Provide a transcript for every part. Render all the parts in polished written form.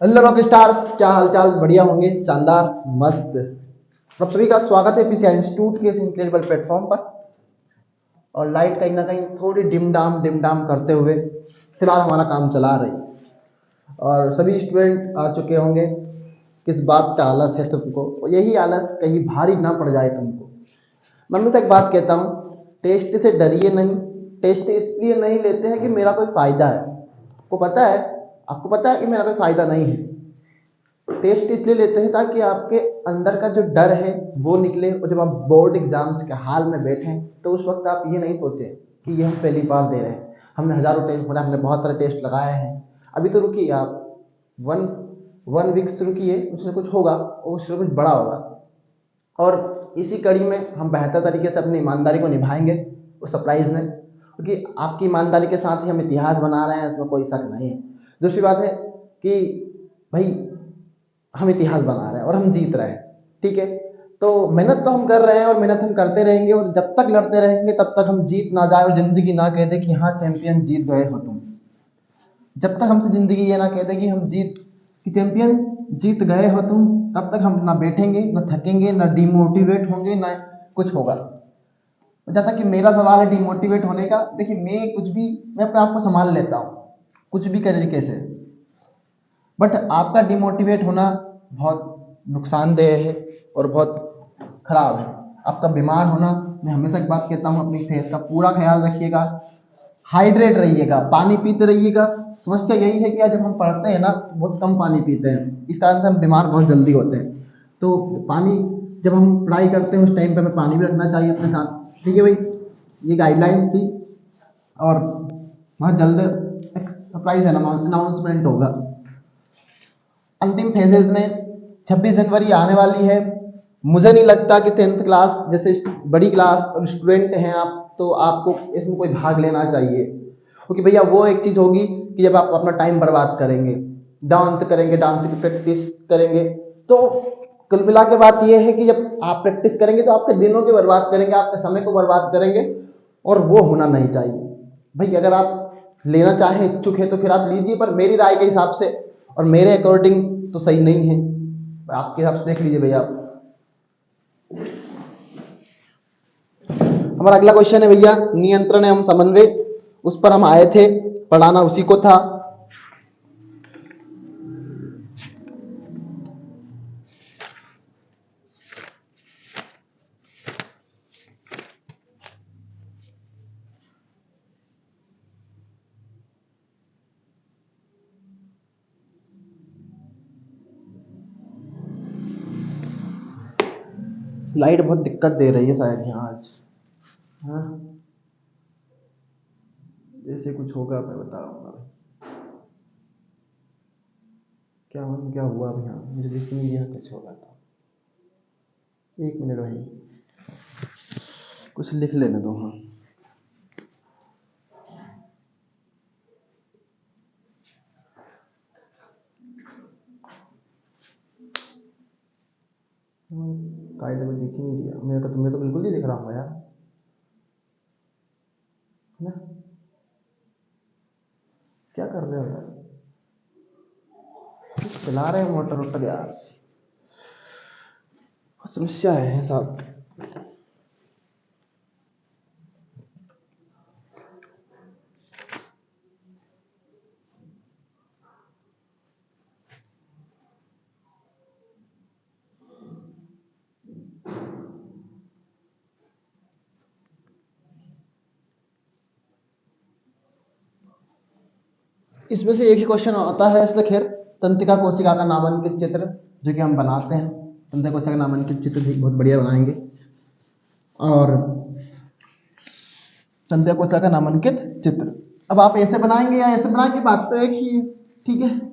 Hello rock stars, क्या हालचाल? बढ़िया होंगे, शानदार, मस्त। आप सभी का स्वागत है पीसीआई इंस्टीट्यूट के इस इनक्रेडिबल प्लेटफॉर्म पर। और लाइट कहीं ना कहीं थोड़ी डिम डाम करते हुए फिलहाल हमारा काम चला रही। और सभी स्टूडेंट आ चुके होंगे। किस बात का आलस है तुमको? और यही आलस कहीं भारी ना पड़ जाए तुमको। मैं हमेशा एक बात कहता हूँ, टेस्ट से डरिए नहीं। टेस्ट इसलिए नहीं लेते हैं कि मेरा कोई फायदा है। आपको पता है कि मेरा कोई फायदा नहीं है। टेस्ट इसलिए लेते हैं ताकि आपके अंदर का जो डर है वो निकले, और जब आप बोर्ड एग्जाम्स के हाल में बैठें तो उस वक्त आप ये नहीं सोचें कि ये हम पहली बार दे रहे हैं। हमने हजारों टेस्ट, मतलब हमने बहुत सारे टेस्ट लगाए हैं। अभी तो रुकिए आप, वन वन वीक से रुकिए, कुछ ना कुछ होगा, और कुछ ना कुछ बड़ा होगा। और इसी कड़ी में हम बेहतर तरीके से अपनी ईमानदारी को निभाएंगे उस सरप्राइज में, क्योंकि आपकी ईमानदारी के साथ ही हम इतिहास बना रहे हैं, इसमें कोई शक नहीं है। दूसरी बात है कि भाई, हम इतिहास बना रहे हैं और हम जीत रहे हैं, ठीक है। तो मेहनत तो हम कर रहे हैं और मेहनत हम करते रहेंगे, और जब तक लड़ते रहेंगे तब तक हम जीत ना जाए और जिंदगी ना कह दे कि हाँ चैंपियन जीत गए हो तुम। जब तक हमसे जिंदगी ये ना कह दे कि हम जीत कि चैंपियन जीत गए हो तुम, तब तक हम ना बैठेंगे, ना थकेंगे, ना डिमोटिवेट होंगे, ना कुछ होगा। जहाँ तक कि मेरा सवाल है डिमोटिवेट होने का, देखिए मैं अपने आप को संभाल लेता हूँ कुछ भी तरीके से। बट आपका डिमोटिवेट होना बहुत नुकसानदेह है और बहुत खराब है। आपका बीमार होना, मैं हमेशा एक बात कहता हूँ, अपनी सेहत का पूरा ख्याल रखिएगा, हाइड्रेट रहिएगा, पानी पीते रहिएगा। समस्या यही है कि आज जब हम पढ़ते हैं ना, बहुत कम पानी पीते हैं, इस कारण से हम बीमार बहुत जल्दी होते हैं। तो पानी, जब हम पढ़ाई करते हैं उस टाइम पे हमें पानी भी रखना चाहिए अपने साथ, ठीक है भाई। ये गाइडलाइन थी। और बहुत जल्द एक सरप्राइज अनाउंसमेंट होगा अंतिम फेजेज में। 26 जनवरी आने वाली है। मुझे नहीं लगता कि 10th क्लास जैसे बड़ी क्लास और स्टूडेंट हैं आप, तो आपको इसमें कोई भाग लेना चाहिए, क्योंकि भैया वो एक चीज होगी कि जब आप अपना टाइम बर्बाद करेंगे, डांस करेंगे, डांस की प्रैक्टिस करेंगे, तो कुल मिला के बात यह है कि जब आप प्रैक्टिस करेंगे तो आपके दिनों के बर्बाद करेंगे, आपके समय को बर्बाद करेंगे, और वो होना नहीं चाहिए। भाई अगर आप लेना चाहे, इच्छुक है, तो फिर आप लीजिए, पर मेरी राय के हिसाब से और मेरे अकॉर्डिंग तो सही नहीं है। आपके हिसाब से देख लीजिए भैया आप। हमारा अगला क्वेश्चन है भैया, नियंत्रण एवं समन्वय। उस पर हम आए थे, पढ़ाना उसी को था। लाइट बहुत दिक्कत दे रही है शायद यहाँ आज। हाँ, जैसे कुछ होगा मैं बताऊंगा। क्या हुआ अभी? यहाँ मुझे दिख नहीं रहा, कुछ होगा तो। एक मिनट भाई, कुछ लिख लेने दो। हाँ, कायदे में दिख ही नहीं दिया मेरे को, तुम्हें तो बिल्कुल नहीं दिख रहा होगा यार, है ना? क्या कर रहे हो यार? चला रहे हैं मोटर वोटर यार, समस्या है साहब। इसमें से एक ही क्वेश्चन आता है इसलिए, खैर। तंत्रिका कोशिका का नामांकित चित्र जो कि हम बनाते हैं, तंत्रिका कोशिका का नामांकित चित्र भी बहुत बढ़िया बनाएंगे। और तंत्रिका कोशिका का नामांकित चित्र, अब आप ऐसे बनाएंगे या ऐसे बनाएंगे, बात तो एक ही है, ठीक है।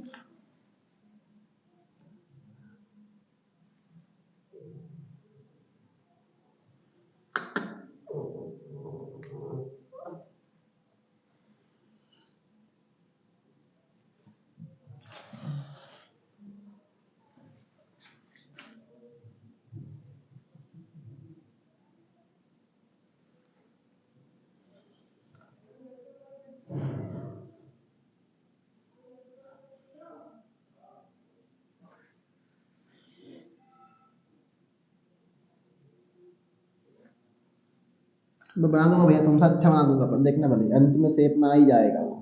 मैं बना दूंगा भैया, तुमसे अच्छा बना दूंगा, पर देखना भले अंत में शेप में आ ही जाएगा वो।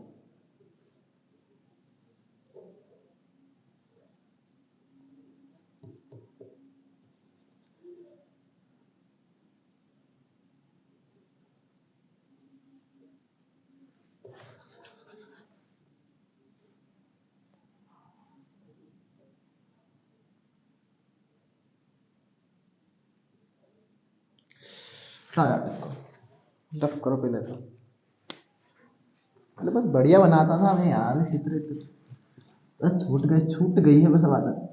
हाँ यार, इसको रफ करो पहले तो। अरे बस बढ़िया बनाता था मैं यार, चित्र छूट गई है बस अब आदत।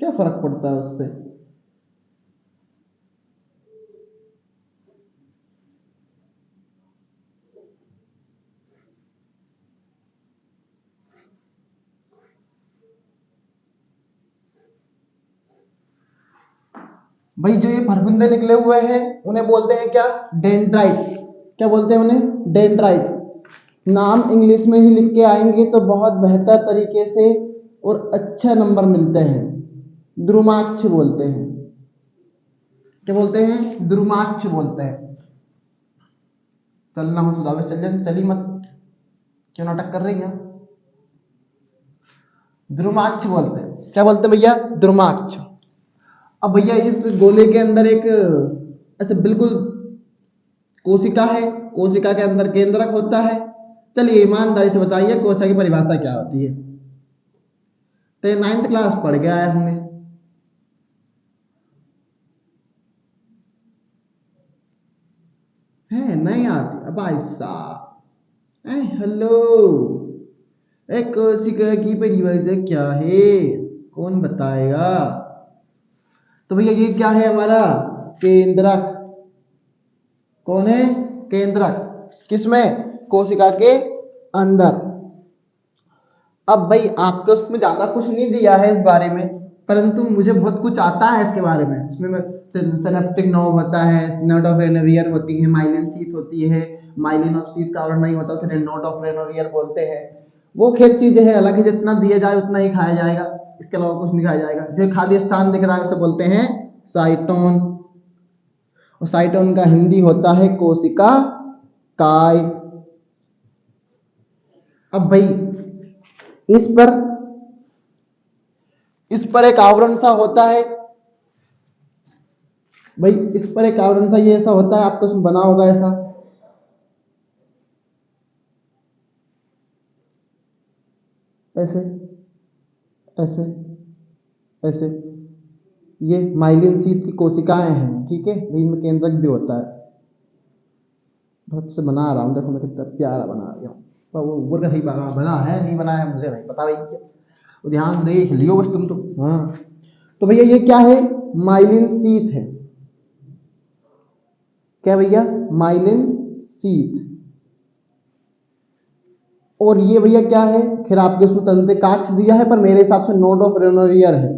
क्या फर्क पड़ता है उससे? भाई जो ये फरफुंदे निकले हुए हैं उन्हें बोलते हैं क्या? डेंड्राइट। क्या बोलते हैं उन्हें? डेंड्राइट। नाम इंग्लिश में ही लिख के आएंगे तो बहुत बेहतर तरीके से और अच्छा नंबर मिलते हैं। द्रुमाक्ष बोलते हैं। क्या बोलते हैं? द्रुमाक्ष बोलते हैं। चलना हो सुदावे चल जा, चली मत, क्यों नाटक कर रही है? द्रुमाक्ष बोलते हैं। क्या बोलते हैं भैया? द्रुमाक्ष। अब भैया इस गोले के अंदर एक ऐसे बिल्कुल कोशिका है, कोशिका के अंदर केंद्रक होता है। चलिए ईमानदारी से बताइए कोशिका की परिभाषा क्या होती है? तो ये 9th क्लास पढ़ गया है हमने। है नहीं आती? अब भाई साहब, हेलो, एक कोशिका की परिभाषा क्या है? कौन बताएगा? तो भैया ये क्या है हमारा? केंद्रक। कौन है? केंद्रक। किसमें? कोशिका के अंदर। अब भाई आपको उसमें ज्यादा कुछ नहीं दिया है इस बारे में, परंतु मुझे बहुत कुछ आता है इसके बारे में। इसमें सिनेप्टिक नोव होता है, नोड ऑफ रेनोवियर होती है, माइलिन शीथ होती है, माइलिन ऑफ शीथ का आवरण नहीं होता उसे नोड ऑफ रेनोवियर बोलते हैं। वो खेल चीजें हैं, हालांकि जितना दिया जाए उतना ही खाया जाएगा, इसके अलावा कुछ नहीं खाया जाएगा। जो खाद्य स्थान दिख रहा है उसे बोलते हैं साइटोन, और साइटोन का हिंदी होता है कोशिका काय। अब भाई इस पर इस पर एक आवरण सा होता है। भाई इस पर एक आवरण सा ये ऐसा होता है, आपको इसमें बना होगा ऐसा, ऐसे ऐसे ऐसे। ये माइलिन शीथ की कोशिकाएं हैं, ठीक है भाई, इनमें केंद्रक भी होता है। बहुत से बना रहा हूँ, देखो मैं कितना प्यारा बना रहा हूँ। पर वो ऊपर का सही बना बना है नहीं बना है मुझे नहीं पता भाई, क्या वो ध्यान से देख लियो बस तुम तो। हाँ, तो भैया ये क्या है? माइलिन शीथ है। क्या भैया? Myelin sheath. और ये भैया क्या है? फिर आपके उसमें तंत्रिकाक्ष दिया है, पर मेरे हिसाब से नोड ऑफ रेनोवियर है,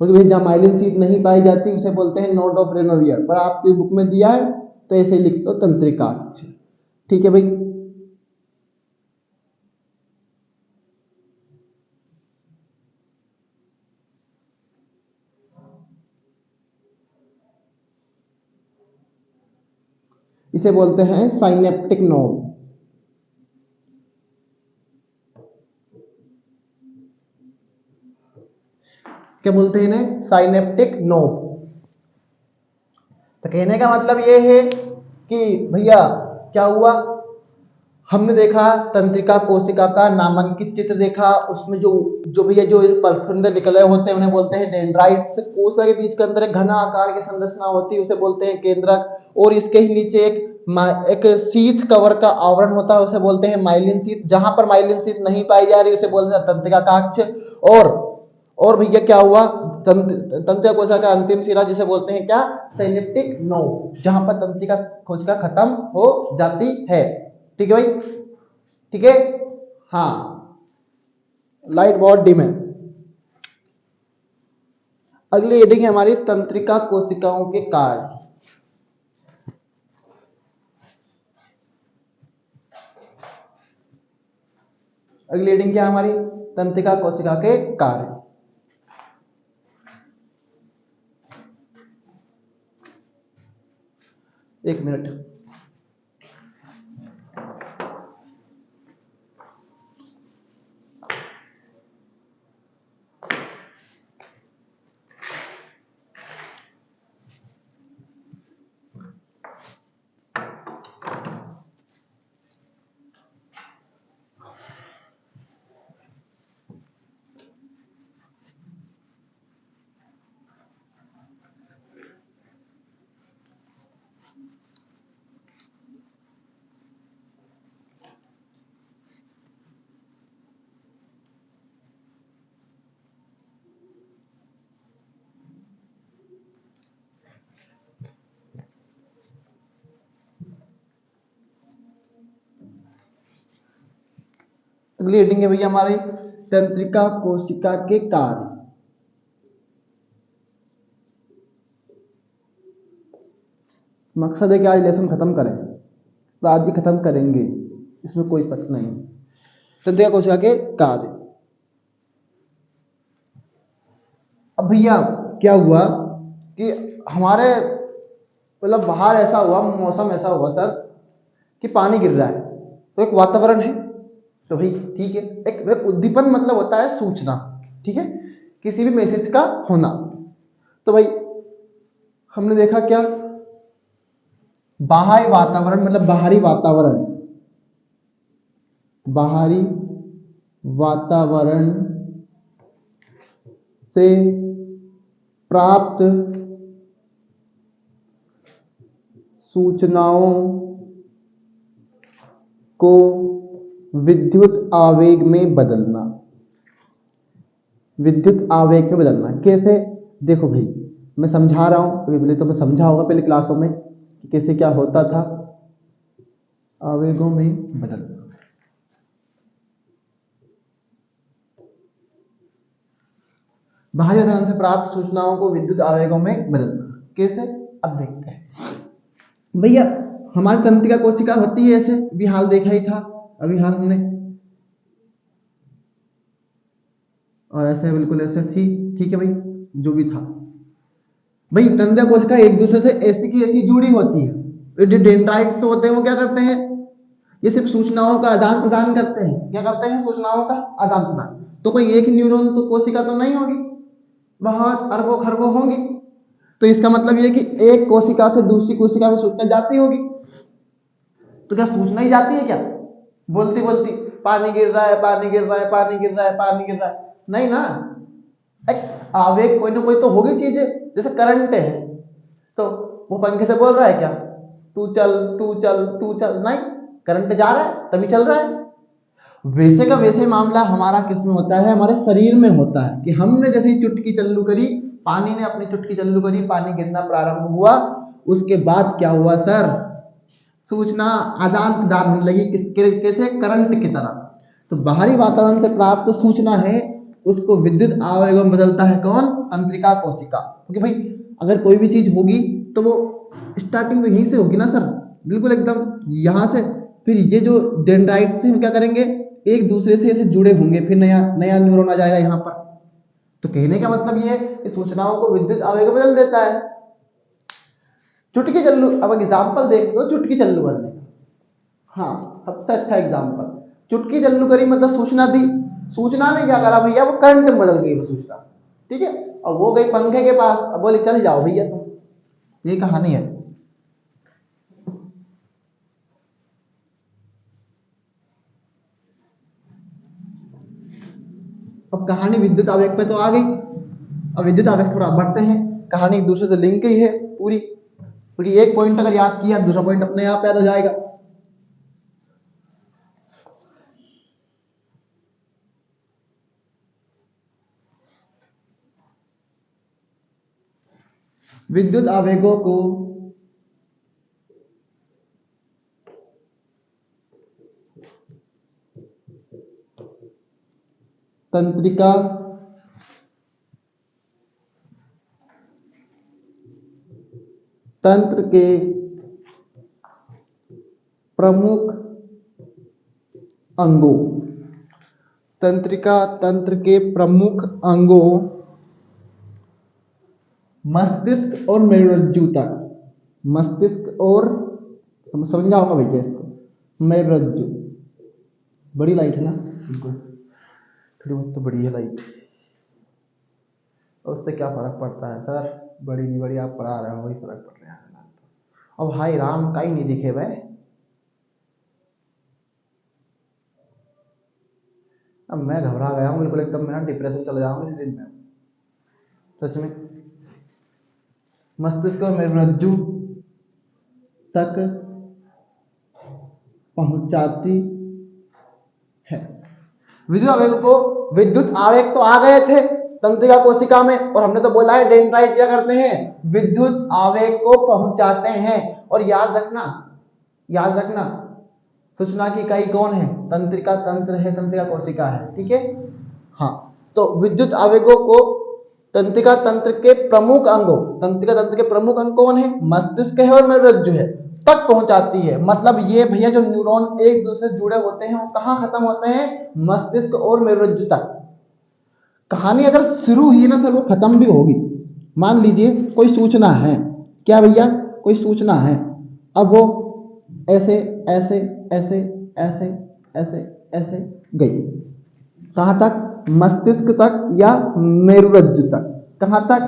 क्योंकि भैया जहाँ माइलिन शीथ नहीं पाई जाती उसे बोलते हैं नोड ऑफ रेनोवियर, पर आपकी बुक में दिया है तो ऐसे लिख दो तंत्रिकाक्ष। ठीक है भाई। इसे बोलते हैं साइनेप्टिक नोड। क्या बोलते हैं इन्हें? Synaptic node. तो कहने का मतलब ये है कि भैया क्या हुआ? हमने देखा तंत्रिका कोशिका का नामांकित चित्र देखा, उसमें जो जो भैया जो इस परफुंदे निकले होते हैं उन्हें बोलते हैं डेंड्राइट्स। कोशिका के बीच के अंदर एक घना आकार की संरचना होती है उसे बोलते हैं केंद्रक, और इसके ही नीचे एक शीथ कवर का आवरण होता है उसे बोलते हैं माइलिन शीथ। जहां पर माइलिन शीथ नहीं पाई जा रही उसे बोलते हैं तंत्रिका काक्ष। और भैया क्या हुआ, तंत्रिका कोशिका का अंतिम सिरा जिसे बोलते हैं क्या, सिनेप्टिक नोड, जहां पर तंत्रिका कोशिका खत्म हो जाती है। ठीक है भाई, ठीक है। हाँ, लाइट बहुत डिम है। अगली हेडिंग है हमारी तंत्रिका कोशिकाओं के कार्य। अगली हेडिंग क्या है हमारी, तंत्रिका कोशिका के कार्य। एक मिनट। अगली हेडिंग है भैया हमारी तंत्रिका कोशिका के कार्य। मकसद है कि आज लेसन खत्म करें, तो आज ही खत्म करेंगे, इसमें कोई शक नहीं। तंत्रिका कोशिका के कार्य। अब भैया क्या हुआ कि हमारे मतलब बाहर ऐसा हुआ, मौसम ऐसा हुआ सर कि पानी गिर रहा है, तो एक वातावरण है, तो भाई ठीक है, एक उद्दीपन मतलब होता है सूचना, ठीक है, किसी भी मैसेज का होना। तो भाई हमने देखा क्या, बाहरी वातावरण मतलब बाहरी वातावरण, बाहरी वातावरण से प्राप्त सूचनाओं को विद्युत आवेग में बदलना। विद्युत आवेग में बदलना कैसे, देखो भाई मैं समझा रहा हूं, पहले तो मैं समझा होगा पहले क्लासों में कि कैसे क्या होता था, आवेगों में बदलना। बाहरी वातावरण से प्राप्त सूचनाओं को विद्युत आवेगों में बदलना कैसे, अब देखते हैं भैया। हमारी तंत्रिका कोशिका होती है ऐसे, अभी हाल देखा ही था, अभी हाल हमने, और ऐसे बिल्कुल ऐसे थी, ठीक है भाई, जो भी था भाई। तंत्रिका कोशिका एक दूसरे से ऐसी की ऐसी जुड़ी होती है। जो डेंड्राइट्स होते हैं वो क्या करते हैं, ये सिर्फ सूचनाओं का आदान प्रदान करते हैं। क्या करते हैं, सूचनाओं का आदान प्रदान। तो कोई एक न्यूरॉन तो कोशिका तो नहीं होगी, बहुत अरबों खरबों होंगी। तो इसका मतलब ये कि एक कोशिका से दूसरी कोशिका में सूचना जाती होगी। तो क्या सूचना ही जाती है क्या, बोलती बोलती पानी गिर रहा है, पानी गिर रहा है, पानी गिर रहा है, पानी गिर रहा है, नहीं ना। एक आवेग कोई ना कोई तो होगी चीजें, जैसे करंट है, तो वो पंखे से बोल रहा है क्या, तू चल तू चल तू चल, नहीं, करंट जा रहा है तभी चल रहा है। वैसे का वैसे मामला हमारा किसमें होता है, हमारे शरीर में होता है कि हमने जैसे ही चुटकी चालू करी, पानी ने अपनी चुटकी चालू करी, पानी गिरना प्रारंभ हुआ, उसके बाद क्या हुआ सर, सूचना आदान प्रदान होने लगी, कैसे, करंट की तरह। तो बाहरी वातावरण से प्राप्त सूचना है उसको विद्युत आवेगों में बदलता है कौन, तंत्रिका कोशिका। क्योंकि भाई अगर कोई भी चीज होगी तो वो स्टार्टिंग तो यहीं से होगी ना सर, बिल्कुल एकदम यहाँ से। फिर ये जो डेंड्राइट से हम क्या करेंगे, एक दूसरे से ऐसे जुड़े होंगे, फिर नया नया न्यूरॉन आ जाएगा यहाँ पर। तो कहने का मतलब ये है कि सूचनाओं को विद्युत आवेग में बदल देता है। चुटकी चल्लू, अब एग्जाम्पल देख लो चुटकी चल्लू करने का, हाँ सबसे अच्छा एग्जाम्पल, चुटकी चल्लू करी मतलब सूचना दी, सूचना ने क्या करा भैया, वो करंट में बदल गई वो सूचना, ठीक है, और वो गई पंखे के पास, अब बोले चल जाओ भैया तुम, ये कहानी है। अब कहानी विद्युत आवेग पे तो आ गई। अब विद्युत आवेग थोड़ा बढ़ते हैं, कहानी एक दूसरे से लिंक ही है पूरी पूरी। एक पॉइंट अगर याद किया दूसरा पॉइंट अपने आप याद हो जाएगा। विद्युत आवेगों को तंत्रिका तंत्र के प्रमुख अंगों, तंत्रिका तंत्र के प्रमुख अंगों मस्तिष्क और मेरुरज्जु तक, मस्तिष्क और समझ जाओगा भैया इसको, मेरुरज्जु। बड़ी लाइट है ना, बिल्कुल थोड़ी बहुत तो बड़ी है लाइट, और उससे क्या फर्क पड़ता है सर, बड़ी नहीं बड़ी आप पढ़ा रहे हो वही फर्क पड़ रहा है। अब हाय राम का ही नहीं दिखे भाई, अब मैं घबरा गया हूँ बिल्कुल एकदम, मैं डिप्रेशन चला जाऊंगा इस दिन में सच में। मस्तिष्क और मेरुरज्जु तक पहुंचाती है। विद्युत आवेग को, विद्युत आवेग तो आ गए थे तंत्रिका कोशिका में, और हमने तो बोला है डेंड्राइट क्या करते हैं, विद्युत आवेग को पहुंचाते हैं। और याद रखना, याद रखना सूचना की इकाई कौन है, तंत्रिका तंत्र है, तंत्रिका कोशिका है, ठीक है। हाँ, तो विद्युत आवेगों को तंत्रिका तंत्र के प्रमुख अंगों, तंत्रिका तंत्र के प्रमुख अंग कौन है, मस्तिष्क है और मेरुरज्जु है, तक पहुंचाती है। मतलब ये भैया जो न्यूरॉन एक दूसरे से जुड़े होते हैं वो कहाँ खत्म होते हैं, मस्तिष्क और मेरुरज्जु तक। कहानी अगर शुरू हुई ना सर वो खत्म भी होगी। मान लीजिए कोई सूचना है, क्या भैया, कोई सूचना है, अब वो ऐसे ऐसे ऐसे ऐसे ऐसे ऐसे गई, कहां तक, मस्तिष्क तक या मेरुरज्जु तक, कहां तक,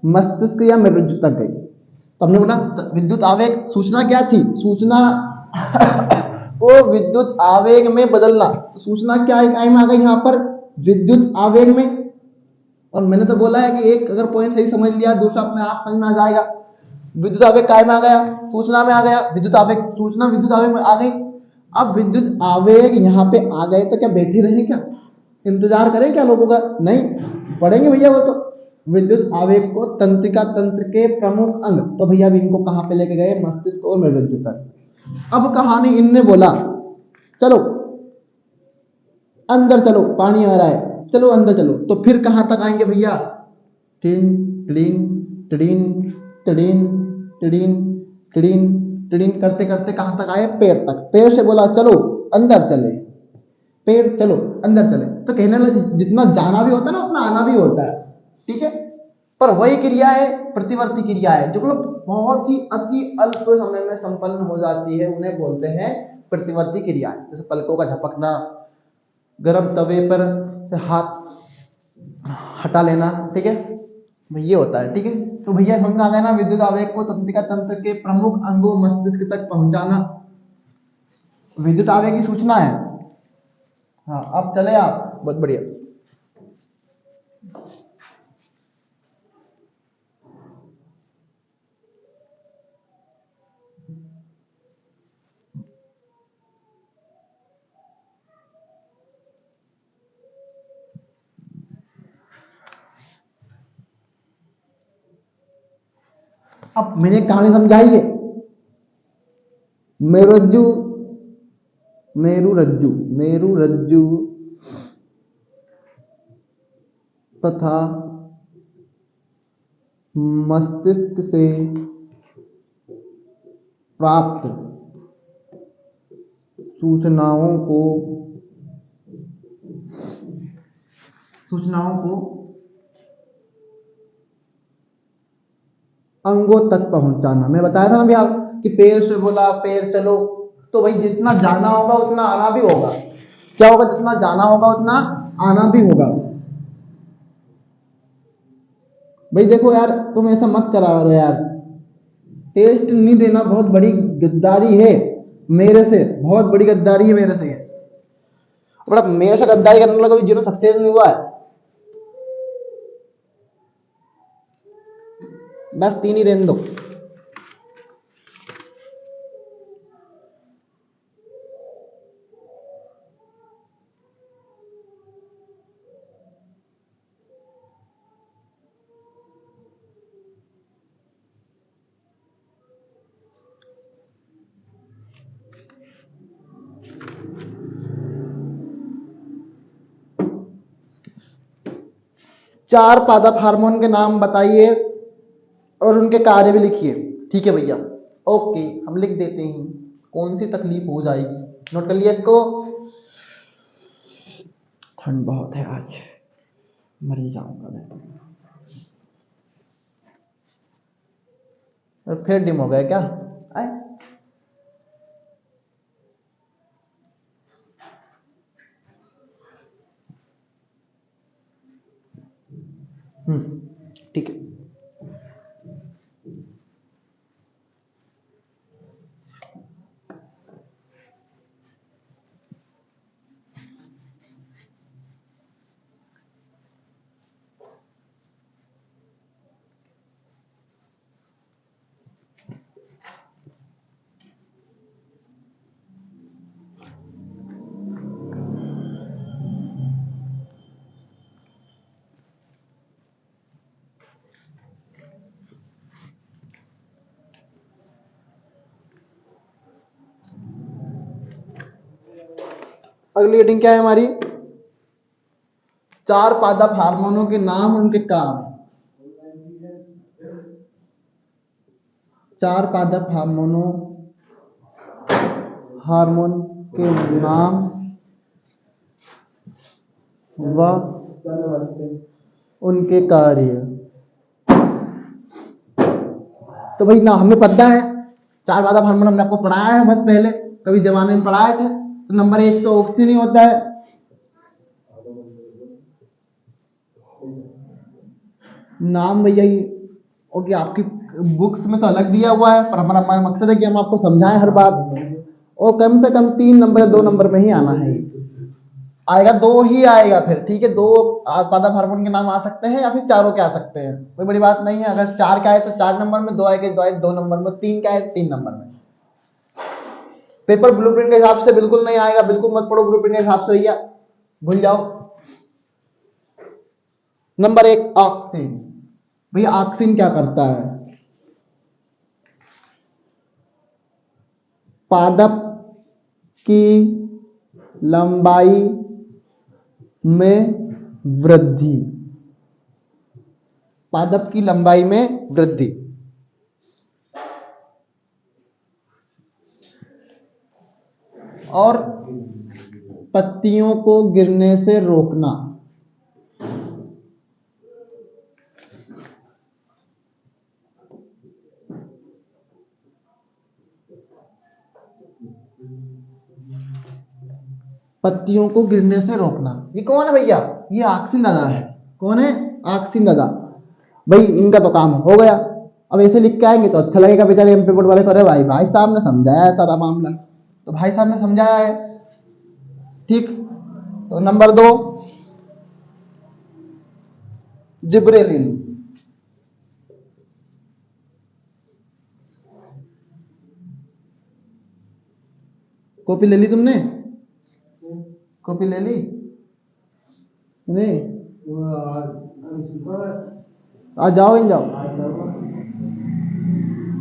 मस्तिष्क या मेरुरज्जु तक गई। तो हमने बोला विद्युत आवेग, सूचना क्या थी, सूचना को विद्युत आवेग में बदलना। तो सूचना क्या इकाई में आ गई यहाँ पर, विद्युत आवेग में। और मैंने तो बोला है कि एक अगर पॉइंट सही समझ लिया दूसरा अपने आप समझ में आ जाएगा। विद्युत आवेग काय में आ गया, सूचना में आ गया, विद्युत आवेग, सूचना विद्युत आवेग में आ गई। अब विद्युत आवेग यहाँ पे आ गए तो क्या बैठे रहे, क्या इंतजार करें क्या लोगों का, नहीं, पढ़ेंगे भैया वो तो। विद्युत आवेग को तंत्रिका तंत्र के प्रमुख अंग, तो भैया अभी इनको कहाँ पे लेके गए, मस्तिष्क और मेरुरज्जु तक। अब कहानी इनने बोला चलो अंदर चलो, पानी आ रहा है, चलो अंदर चलो, तो फिर कहां तक आएंगे भैया, tin tin tin tin tin tin tin करते करते कहां तक आए, पैर तक। पैर से बोला चलो अंदर चले, पैर चलो अंदर चले। तो कहने लगे जितना जाना भी होता है ना उतना आना भी होता है, ठीक है। पर वही क्रिया है, प्रतिवर्ती क्रिया है, जो मतलब बहुत ही अति अल्प समय में संपन्न हो जाती है, उन्हें बोलते हैं प्रतिवर्ती क्रिया। जैसे पलकों का झपकना, गर्म तवे पर से हाथ हटा लेना, ठीक है, ये होता है, ठीक है। तो भैया समझ आ गया ना, विद्युत आवेग को तंत्रिका तंत्र के प्रमुख अंगों मस्तिष्क तक पहुंचाना विद्युत आवेग की सूचना है। हाँ, अब चले आप, बहुत बढ़िया। अब मैंने कहानी समझाई है, मेरुरज्जु मेरुरज्जु मेरुरज्जु तथा मस्तिष्क से प्राप्त सूचनाओं को अंगों तक पहुंचाना। मैं बताया था ना भैया कि पैर से बोला पैर चलो, तो भाई जितना जाना होगा उतना आना भी होगा। क्या होगा, जितना जाना होगा उतना आना भी होगा। भाई देखो यार, तुम ऐसा मत करा करो यार, टेस्ट नहीं देना बहुत बड़ी गद्दारी है मेरे से, बहुत बड़ी गद्दारी है मेरे से। बड़ा मेरे से गद्दारी करने लगा, जीरो सक्सेस नहीं हुआ है। बस 3 ही रहने दो। चार पादप हार्मोन के नाम बताइए और उनके कार्य भी लिखिए। ठीक है भैया, ओके हम लिख देते हैं। कौन सी तकलीफ हो जाएगी, नोट कर लिया इसको। ठंड बहुत है आज, मर ही जाऊंगा मैं तो। फिर डिम हो गया क्या? आए? ठीक है। अगली हेडिंग क्या है हमारी? चार पादप हार्मोनों के नाम, उनके काम। चार पादप हार्मोन के नाम व उनके कार्य। तो भाई ना हमें पता है, चार पादप हार्मोन हमने आपको पढ़ाया है बहुत पहले, कभी जमाने में पढ़ाए थे। तो नंबर 1 तो ऑक्सीजन ही होता है। नाम भैया ये ओके, आपकी बुक्स में तो अलग दिया हुआ है, पर हमारा मकसद है कि हम आपको समझाएं हर बात, और कम से कम 3 नंबर 2 नंबर में ही आना है। आएगा 2 ही आएगा फिर, ठीक है। 2 पादप हार्मोन के नाम आ सकते हैं या फिर चारों के आ सकते हैं, कोई बड़ी बात नहीं है। अगर 4 का आए तो 4 नंबर में, 2 आएगा 2 नंबर में, 3 का आए 3 नंबर में। पेपर ब्लूप्रिंट के हिसाब से बिल्कुल नहीं आएगा, बिल्कुल मत पढ़ो ब्लूप्रिंट के हिसाब से भैया, भूल जाओ। Number 1 oxygen. भैया ऑक्सीन क्या करता है? पादप की लंबाई में वृद्धि। पादप की लंबाई में वृद्धि। और पत्तियों को गिरने से रोकना। पत्तियों को गिरने से रोकना। ये कौन है भैया? ये ऑक्सीन दादा है। कौन है? ऑक्सीन दादा। भाई इनका तो काम हो गया। अब ऐसे लिख के आएंगे तो अच्छा लगेगा बेचारे एमपी बोर्ड वाले को, अरे भाई भाई साहब ने समझाया है सारा मामला, तो भाई साहब ने समझाया है। ठीक, तो नंबर 2 जिब्रेलिन। कॉपी ले ली तुमने? कॉपी ले ली नहीं? आ जाओ, इन जाओ,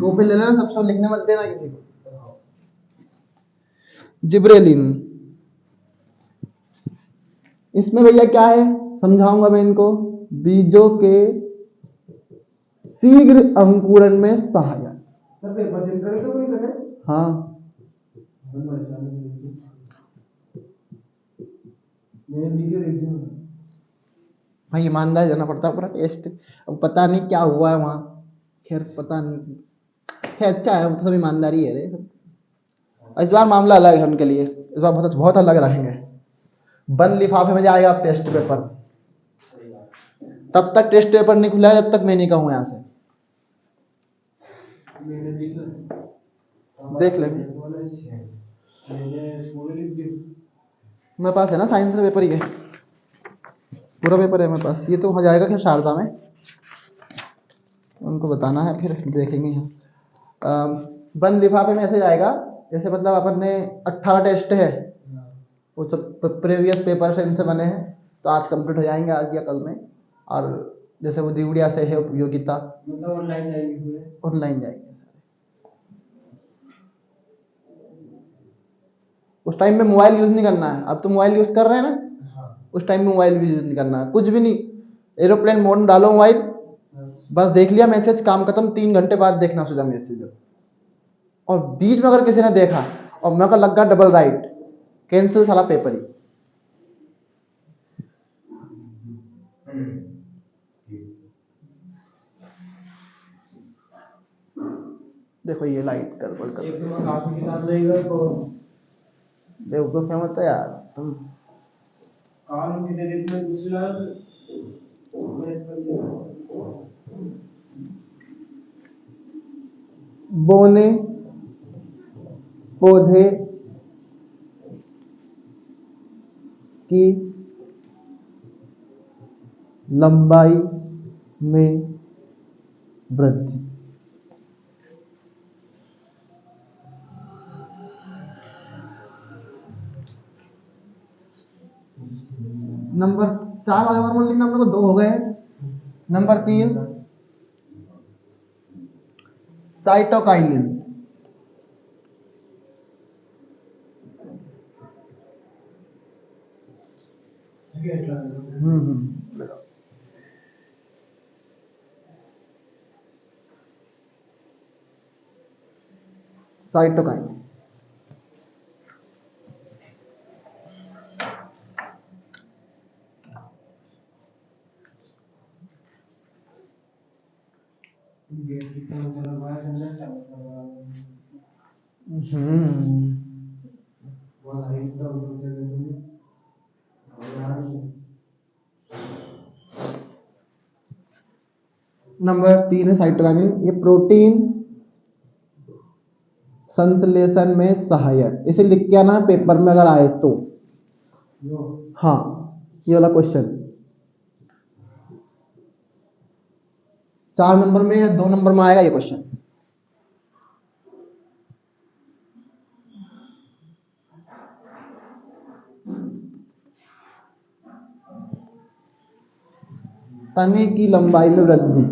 कॉपी ले लेना, सबसे लिखने मत देना किसी को। जिब्रेलिन, इसमें भैया क्या है समझाऊंगा मैं इनको। बीजों के शीघ्र अंकुरण में सहायक। हाँ, भाई ईमानदार जाना पड़ता है पूरा टेस्ट। अब पता नहीं क्या हुआ है वहां, खैर पता नहीं, खैर अच्छा है, सब ईमानदारी है रे। इस बार मामला अलग है उनके लिए, इस बार बहुत बहुत अलग रखेंगे। बंद लिफाफे में जाएगा टेस्ट पेपर, तब तक टेस्ट पेपर नहीं खुला जब तक मैं नहीं कहूँ यहाँ से। देख लेंगे, मेरे पास है ना साइंस का पेपर, ही है पूरा पेपर है मेरे पास। ये तो हो जाएगा खैर शारदा में। उनको बताना है, फिर देखेंगे हम। बंद लिफाफे में ऐसे जाएगा जैसे मतलब अपन ने 18 टेस्ट है, वो सब प्रीवियस पेपर से इनसे बने हैं, तो आज कंप्लीट हो जाएंगे आज या कल में। और जैसे वो दिवड़िया से है उपयोगिता, मतलब ऑनलाइन जाएगी, ऑनलाइन जाएंगे। उस टाइम में मोबाइल यूज नहीं करना है। अब तो मोबाइल यूज कर रहे हैं ना, हाँ। उस टाइम में मोबाइल भी यूज नहीं करना है, कुछ भी नहीं। एरोप्लेन मोड में डालो मोबाइल, बस देख लिया मैसेज, काम खत्म। 3 घंटे बाद देखना सीधा मैसेज। और बीच में अगर किसी ने देखा और मेरे को लग गया डबल राइट, कैंसिल साला पेपर ही। देखो ये लाइट गड़बड़ कर, एक तो काफी किताब लेगा तो बेवकूफ क्या मत है यार तुम। काम की देरी में दूसरा बोने पौधे की लंबाई में वृद्धि। नंबर 4 वाले हार्मोन लिखना, अपने को 2 हो गए। Number 3 cytokinin. साइटोकाइनिन। नंबर 3 है साइटोकाइनिन। ये प्रोटीन संश्लेषण में सहायक। इसे लिख के आना पेपर में अगर आए तो। हाँ, ये वाला क्वेश्चन 4 नंबर में या 2 नंबर में आएगा ये क्वेश्चन। तने की लंबाई में वृद्धि।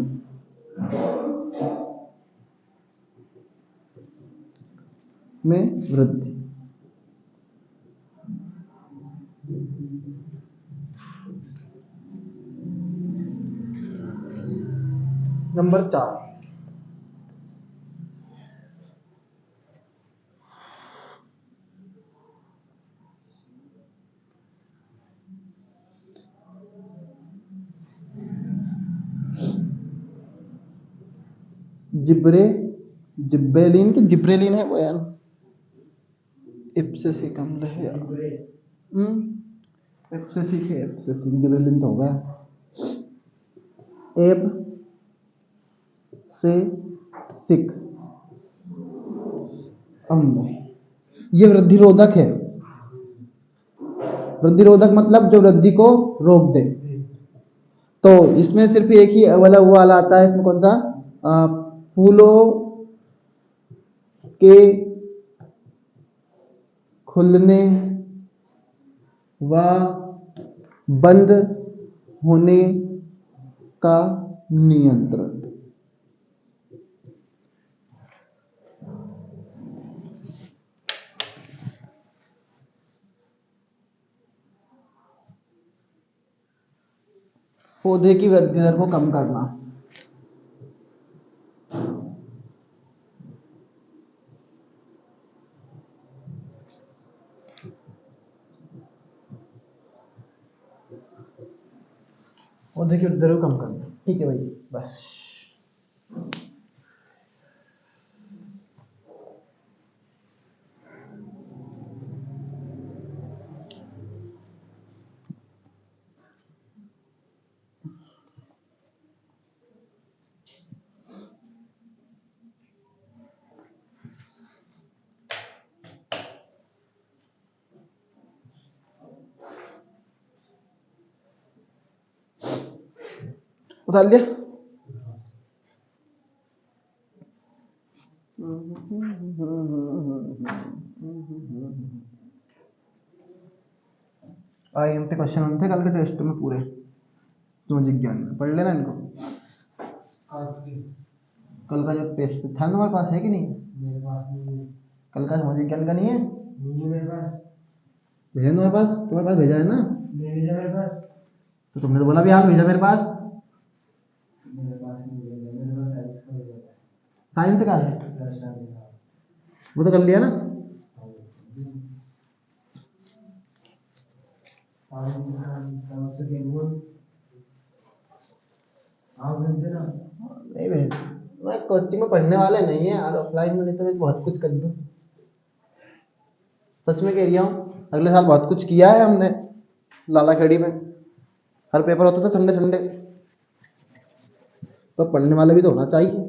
में वृद्धि। नंबर 4 जिब्रे जिब्रेलिन की जिब्रेलिन है वो यार, इप्सिसिक अम्ल है यार। इप्सिसिक है, इप्सिसिक जिब्रेलिन तो होगा। एप से सिक अम्ल, ये वृद्धि रोधक है। वृद्धि रोधक मतलब जो वृद्धि को रोक दे। तो इसमें सिर्फ एक ही वाला वो वाला आता है, इसमें कौन सा? फूलों के खुलने व बंद होने का नियंत्रण। पौधे की वृद्धि दर को कम करना। पौधे की वृद्धि दर को कम करना, ठीक है भाई, बस। उतार लिया। IMP क्वेश्चन थे कल के टेस्ट में पूरे सामाजिक ज्ञान में, पढ़ लेना इनको। कल का जो टेस्ट था तुम्हारे पास है कि नहीं? मेरे पास नहीं है। कल का सामाजिक ज्ञान का नहीं है? नहीं है मेरे पास। भेजा तुम्हारे पास? तुम्हारे पास भेजा है ना? नहीं भेजा मेरे पास। तो तुमने तो बोला भी हाँ भेजा मेरे पास। मेरे पास नहीं भेजा, मेरे पास साइंस का भेजा था। साइंस का है दर्शन का। वो तो कर लिया ना? आप भेजते ना। नहीं भेज, मैं कोचिंग में पढ़ने वाले नहीं है यार, ऑफलाइन में नहीं तो मैं बहुत कुछ कर दूँ। सच में कह रहा हूँ, अगले साल बहुत कुछ किया है हमने लाला खेड़ी में। हर पेपर होता था संडे संडे, तो पढ़ने वाले भी तो होना चाहिए।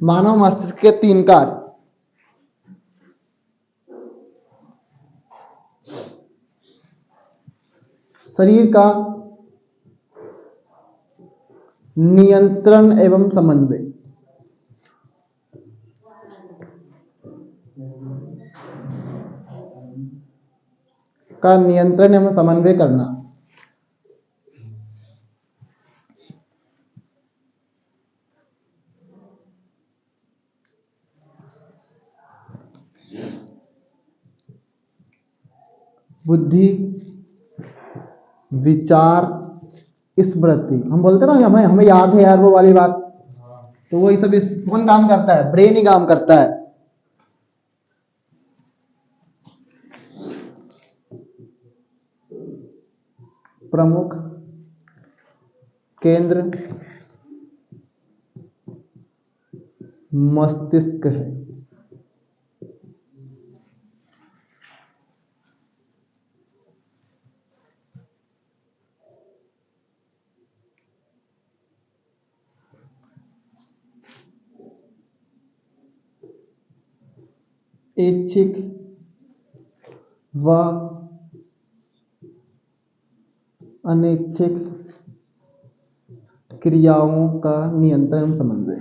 मानव मस्तिष्क के 3 कार्य। शरीर का नियंत्रण एवं समन्वय। का नियंत्रण एवं समन्वय करना। बुद्धि, विचार, स्मृति। हम बोलते ना हमें हमें याद है यार वो वाली बात, तो वही सब कौन काम करता है? ब्रेन ही काम करता है। प्रमुख केंद्र मस्तिष्क है। ऐच्छिक व अनैच्छिक क्रियाओं का नियंत्रण समन्वय।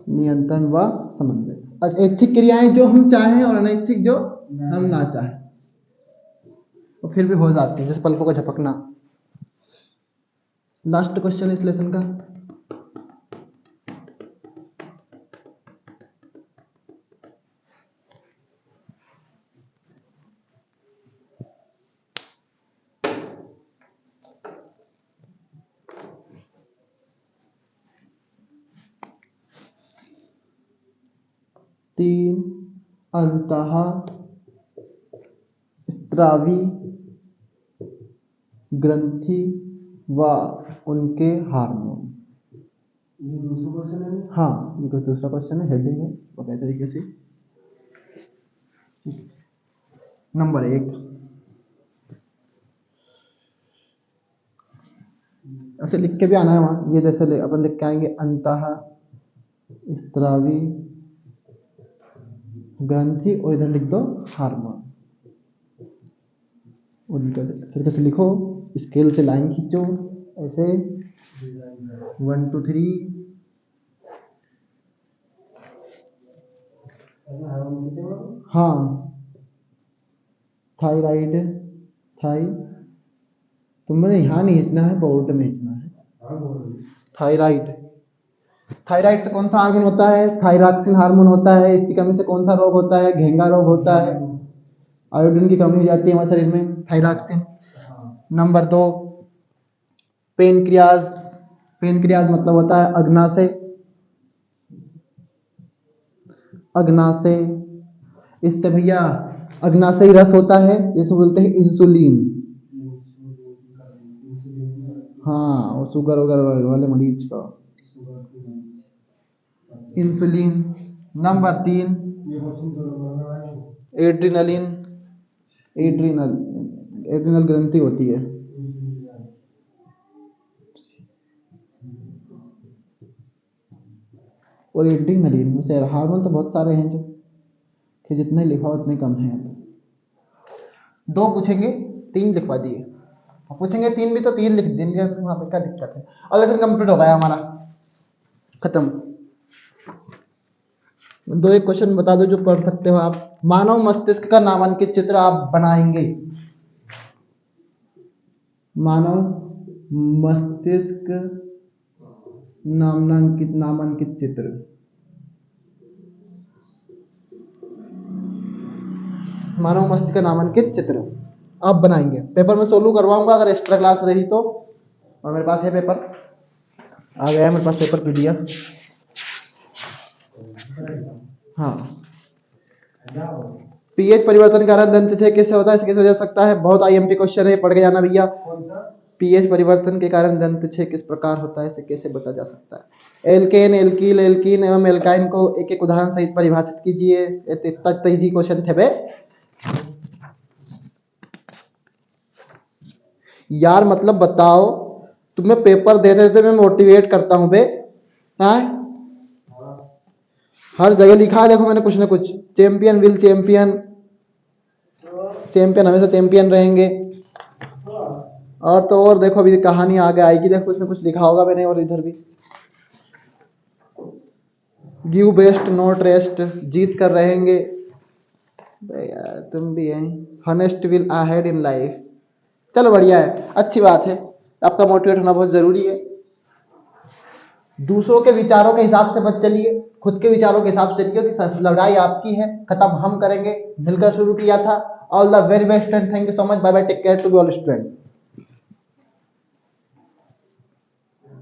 नियंत्रण व समन्वय। ऐच्छिक क्रियाएं जो हम चाहें और अनैच्छिक जो हम ना चाहें, तो फिर भी हो जाती है, जैसे पलकों का झपकना। लास्ट क्वेश्चन इस लेसन का। तीन अंतः स्त्रावी ग्रंथि व उनके हार्मोन। ये दूसरा क्वेश्चन है। हाँ, ये कोई दूसरा क्वेश्चन है, हेडिंग है बकाया तरीके से। नंबर 1, ऐसे लिख के भी आना है वहां, ये जैसे अपन लिख के आएंगे अंतः स्त्रावी ग्रंथि और इधर लिख दो हार्मोन। उनका तरीके से लिखो, स्केल से लाइन खींचो ऐसे 1 2 3। हाँ, थायराइड, थाई तुम्हें यहाँ नहीं खींचना है, बोर्ड में खींचना है। थायराइड, थायराइड से कौन सा हार्मोन होता है? थायरॉक्सिन हार्मोन होता है। इसकी कमी से कौन सा रोग होता है? घेंगा रोग होता है। आयोडीन की कमी हो जाती है हमारे शरीर में, थायरॉक्सिन। Number 2, pancreas. पेनक्रियाज मतलब होता है अग्नाशय। अग्नाशय, इससे भैया अग्नाशय रस होता है, जिसे बोलते हैं इंसुलिन। हाँ, और शुगर वगैरह वाले मरीज का इंसुलिन। Number 3, adrenaline. एड्रिनल ग्रंथि होती है। और एड्रिनलिन में से हार्मोन तो बहुत सारे हैं जो कि जितना ही लिखा उतने कम है। 2 पूछेंगे 3 लिखवा दिए, और पूछेंगे 3 भी तो 3 लिख देंगे, वहाँ पे क्या दिक्कत है। और लेसन कंप्लीट हो गया हमारा, खत्म। 2 एक क्वेश्चन बता दो जो पढ़ सकते हो आप। मानव मस्तिष्क का नामांकित चित्र आप बनाएंगे। मानव मस्तिष्क नामांकित चित्र। मानव मस्तिष्क का नामांकित चित्र आप बनाएंगे। पेपर में सोल्व करवाऊंगा अगर एक्स्ट्रा क्लास रही तो, और मेरे पास है पेपर, आ गया है मेरे पास पेपर पीडीएफ। हाँ, पीएच परिवर्तन के कारण दंत छेद कैसे होता है, इसके कैसे हो जा सकता है। बहुत आईएमपी क्वेश्चन है, पढ़ के जाना भैया। पीएच परिवर्तन के कारण दंत छेद किस प्रकार होता है, इसे कैसे बचा जा सकता है। एल्केन, एल्कील, एल्कीन एवं एल्काइन को एक एक उदाहरण सहित परिभाषित कीजिए। तक इजी क्वेश्चन थे बे यार, मतलब बताओ, तुम्हें पेपर दे देते मैं मोटिवेट करता हूं बे। हाँ, हर जगह लिखा है देखो मैंने कुछ ना कुछ। चैंपियन विल चैंपियन, चैंपियन हमेशा चैंपियन रहेंगे। और तो और देखो अभी कहानी आगे आएगी, देखो कुछ ना कुछ लिखा होगा मैंने। और इधर भी गिव बेस्ट नॉट रेस्ट, जीत कर रहेंगे। यार तुम भी हैं। Honest will ahead in life. चलो बढ़िया है, अच्छी बात है, आपका मोटिवेट होना बहुत जरूरी है। दूसरों के विचारों के हिसाब से मत चलिए, खुद के विचारों के हिसाब से चलिए कि लड़ाई आपकी है, खत्म हम करेंगे, मिलकर शुरू किया था। All the very best and thank you so much, bye bye, take care to be all student.